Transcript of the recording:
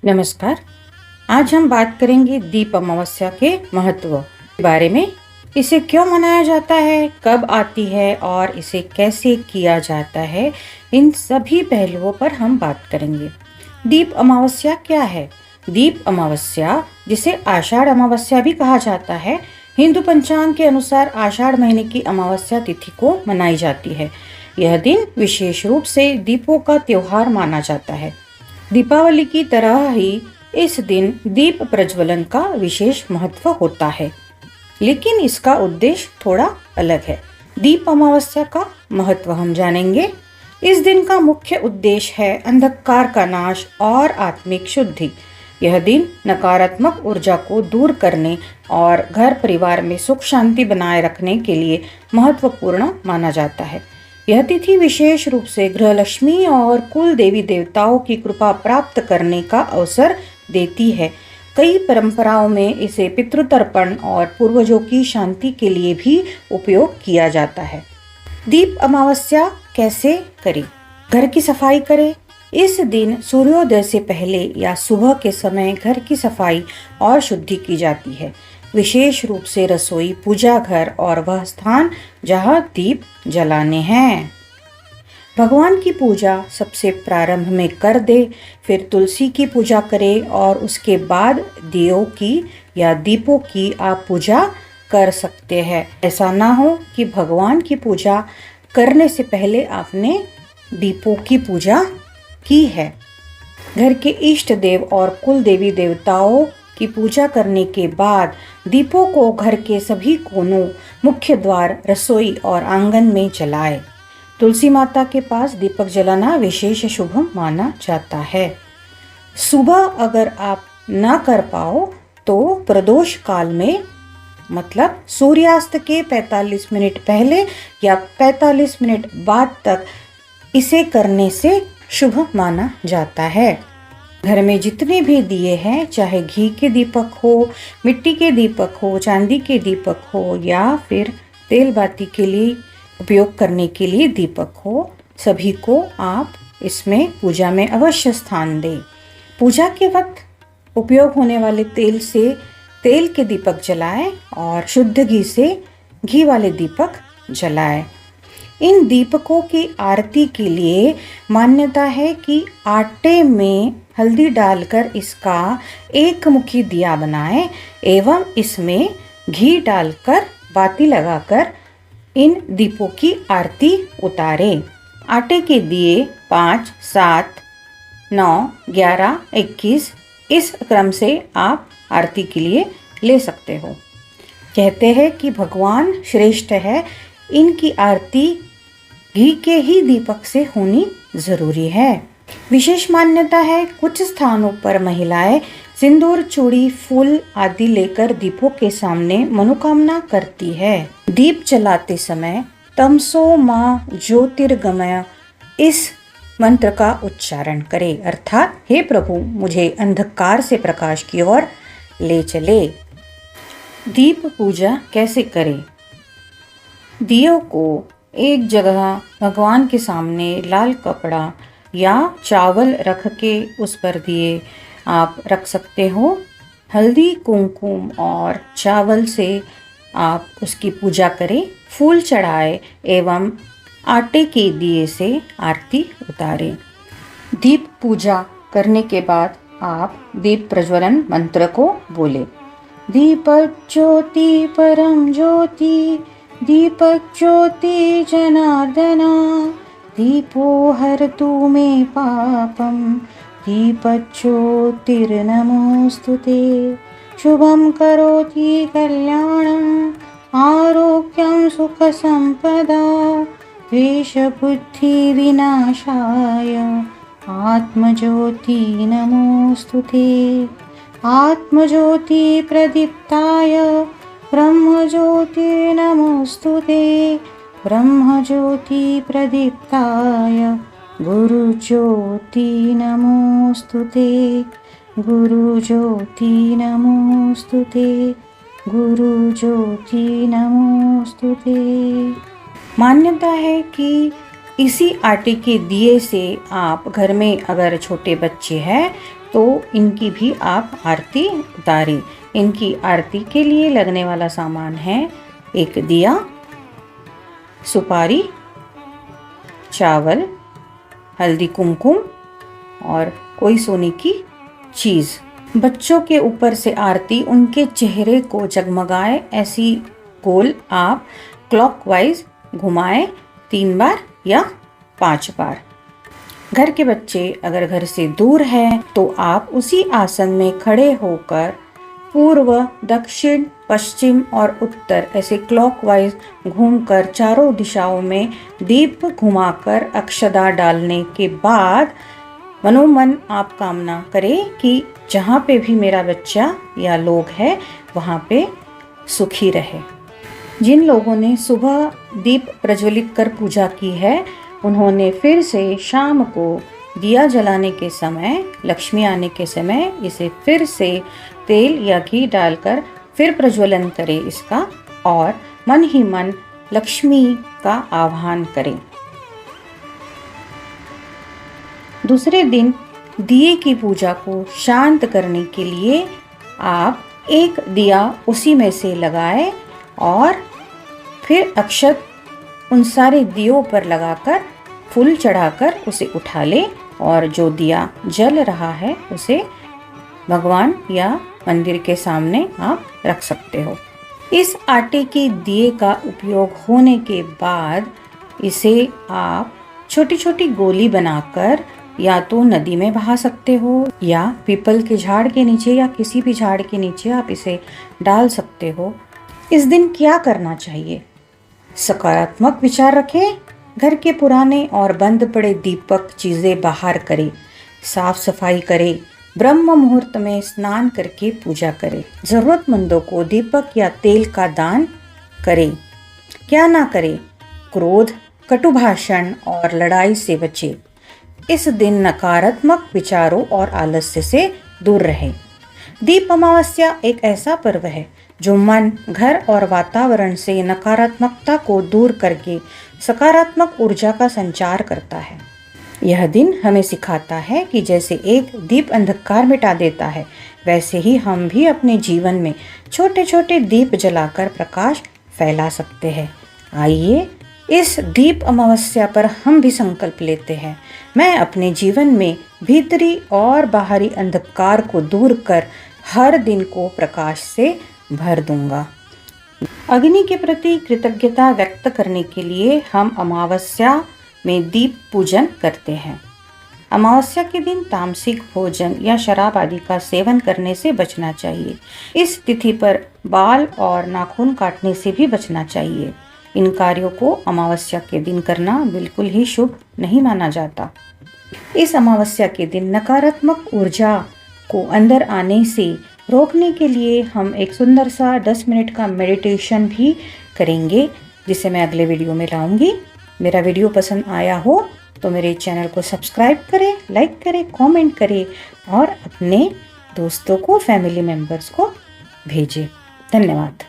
नमस्कार। आज हम बात करेंगे दीप अमावस्या के महत्व के बारे में। इसे क्यों मनाया जाता है, कब आती है और इसे कैसे किया जाता है, इन सभी पहलुओं पर हम बात करेंगे। दीप अमावस्या क्या है? दीप अमावस्या, जिसे आषाढ़ अमावस्या भी कहा जाता है, हिंदू पंचांग के अनुसार आषाढ़ महीने की अमावस्या तिथि को मनाई जाती है। यह दिन विशेष रूप से दीपों का त्योहार माना जाता है। दीपावली की तरह ही इस दिन दीप प्रज्वलन का विशेष महत्व होता है, लेकिन इसका उद्देश्य थोड़ा अलग है। दीप अमावस्या का महत्व हम जानेंगे। इस दिन का मुख्य उद्देश्य है अंधकार का नाश और आत्मिक शुद्धि। यह दिन नकारात्मक ऊर्जा को दूर करने और घर परिवार में सुख शांति बनाए रखने के लिए महत्वपूर्ण माना जाता है। यह तिथि विशेष रूप से गृहलक्ष्मी और कुल देवी देवताओं की कृपा प्राप्त करने का अवसर देती है। कई परंपराओं में इसे पितृतर्पण और पूर्वजों की शांति के लिए भी उपयोग किया जाता है। दीप अमावस्या कैसे करें? घर की सफाई करें। इस दिन सूर्योदय से पहले या सुबह के समय घर की सफाई और शुद्धि की जाती है, विशेष रूप से रसोई, पूजा घर और वह स्थान जहां दीप जलाने हैं। भगवान की पूजा सबसे प्रारंभ में कर दे, फिर तुलसी की पूजा करें और उसके बाद दियों की या दीपों की आप पूजा कर सकते हैं। ऐसा ना हो कि भगवान की पूजा करने से पहले आपने दीपों की पूजा की है। घर के इष्ट देव और कुल देवी देवताओं की पूजा करने के बाद दीपों को घर के सभी कोनों, मुख्य द्वार, रसोई और आंगन में जलाएं। तुलसी माता के पास दीपक जलाना विशेष शुभ माना जाता है। सुबह अगर आप ना कर पाओ तो प्रदोष काल में, मतलब सूर्यास्त के 45 मिनट पहले या 45 मिनट बाद तक इसे करने से शुभ माना जाता है। घर में जितने भी दिए हैं, चाहे घी के दीपक हो, मिट्टी के दीपक हो, चांदी के दीपक हो या फिर तेल बाती के लिए उपयोग करने के लिए दीपक हो, सभी को आप इसमें पूजा में अवश्य स्थान दें। पूजा के वक्त उपयोग होने वाले तेल से तेल के दीपक जलाएं और शुद्ध घी से घी वाले दीपक जलाएं। इन दीपकों की आरती के लिए मान्यता है कि आटे में हल्दी डालकर इसका एक मुखी दिया बनाएं एवं इसमें घी डालकर बाती लगाकर इन दीपों की आरती उतारें। आटे के दिए 5, 7, 9, 11, 21 इस क्रम से आप आरती के लिए ले सकते हो। कहते हैं कि भगवान श्रेष्ठ है, इनकी आरती घी के ही दीपक से होनी जरूरी है। विशेष मान्यता है, कुछ स्थानों पर महिलाएं सिंदूर, चूड़ी, फूल आदि लेकर दीपों के सामने मनोकामना करती है। दीप जलाते समय तमसो माँ ज्योतिर्गमय इस मंत्र का उच्चारण करें, अर्थात हे प्रभु, मुझे अंधकार से प्रकाश की ओर ले चले। दीप पूजा कैसे करें? दियों को एक जगह भगवान के सामने लाल कपड़ा या चावल रख के उस पर दिए आप रख सकते हो। हल्दी, कुमकुम और चावल से आप उसकी पूजा करें, फूल चढ़ाए एवं आटे के दिए से आरती उतारें। दीप पूजा करने के बाद आप दीप प्रज्वलन मंत्र को बोले। दीपक ज्योति परम ज्योति, दीपक ज्योति जनार्दना, दीपो हरतु मे पापम, दीपज्योतिर्नमोस्तुते। शुभं करोति कल्याणं, आरोग्यं सुखसंपदा, द्वेषबुद्धि विनाशाय, आत्मज्योति नमोस्तुते। आत्मज्योति प्रदीप्ताय ब्रह्मज्योति नमोस्तुते। ब्रह्मज्योति प्रदीप्ताय गुरुज्योति नमोस्तुते। गुरुज्योति नमोस्तुते। गुरुज्योति नमोस्तुते। मान्यता है कि इसी आटे के दिए से आप घर में अगर छोटे बच्चे हैं तो इनकी भी आप आरती उतारें। इनकी आरती के लिए लगने वाला सामान है एक दिया, सुपारी, चावल, हल्दी कुमकुम और कोई सोने की चीज़। बच्चों के ऊपर से आरती उनके चेहरे को जगमगाए ऐसी गोल आप क्लॉकवाइज घुमाएं 3 बार या 5 बार। घर के बच्चे अगर घर से दूर हैं तो आप उसी आसन में खड़े होकर पूर्व, दक्षिण, पश्चिम और उत्तर ऐसे क्लॉकवाइज घूमकर चारों दिशाओं में दीप घुमाकर अक्षदा डालने के बाद मनोमन आप कामना करें कि जहाँ पे भी मेरा बच्चा या लोग है वहाँ पे सुखी रहे। जिन लोगों ने सुबह दीप प्रज्वलित कर पूजा की है उन्होंने फिर से शाम को दिया जलाने के समय, लक्ष्मी आने के समय इसे फिर से तेल या घी डालकर फिर प्रज्वलन करें इसका और मन ही मन लक्ष्मी का आह्वान करें। दूसरे दिन दिए की पूजा को शांत करने के लिए आप एक दिया उसी में से लगाएं और फिर अक्षत उन सारे दियों पर लगाकर फूल चढ़ाकर उसे उठा ले और जो दिया जल रहा है उसे भगवान या मंदिर के सामने आप रख सकते हो। इस आटे के दिए का उपयोग होने के बाद इसे आप छोटी छोटी गोली बनाकर या तो नदी में बहा सकते हो या पीपल के झाड़ के नीचे या किसी भी झाड़ के नीचे आप इसे डाल सकते हो। इस दिन क्या करना चाहिए? सकारात्मक विचार रखें, घर के पुराने और बंद पड़े दीपक चीजें बाहर करें, साफ सफाई करें, ब्रह्म मुहूर्त में स्नान करके पूजा करें, जरूरतमंदों को दीपक या तेल का दान करें। क्या ना करें? क्रोध, कटु भाषण और लड़ाई से बचें। इस दिन नकारात्मक विचारों और आलस्य से दूर रहें। दीप अमावस्या एक ऐसा पर्व है जो मन, घर और वातावरण से नकारात्मकता को दूर करके सकारात्मक ऊर्जा का संचार करता है। यह दिन हमें सिखाता है कि जैसे एक दीप अंधकार मिटा देता है, वैसे ही हम भी अपने जीवन में छोटे छोटे दीप जलाकर प्रकाश फैला सकते हैं। आइए इस दीप अमावस्या पर हम भी संकल्प लेते हैं। मैं अपने जीवन में भीतरी और बाहरी अंधकार को दूर कर हर दिन को प्रकाश से भर दूंगा। अग्नि के प्रति कृतज्ञता व्यक्त करने के लिए हम अमावस्या में दीप पूजन करते हैं। अमावस्या के दिन तामसिक भोजन या शराब आदि का सेवन करने से बचना चाहिए। इस तिथि पर बाल और नाखून काटने से भी बचना चाहिए। इन कार्यों को अमावस्या के दिन करना बिल्कुल ही शुभ नहीं माना जाता। इस अमावस्या के दिन नकारात्मक ऊर्जा को अंदर आने से रोकने के लिए हम एक सुंदर सा 10 मिनट का मेडिटेशन भी करेंगे, जिसे मैं अगले वीडियो में लाऊंगी। मेरा वीडियो पसंद आया हो तो मेरे चैनल को सब्सक्राइब करें, लाइक करें, कमेंट करें और अपने दोस्तों को, फैमिली मेम्बर्स को भेजें। धन्यवाद।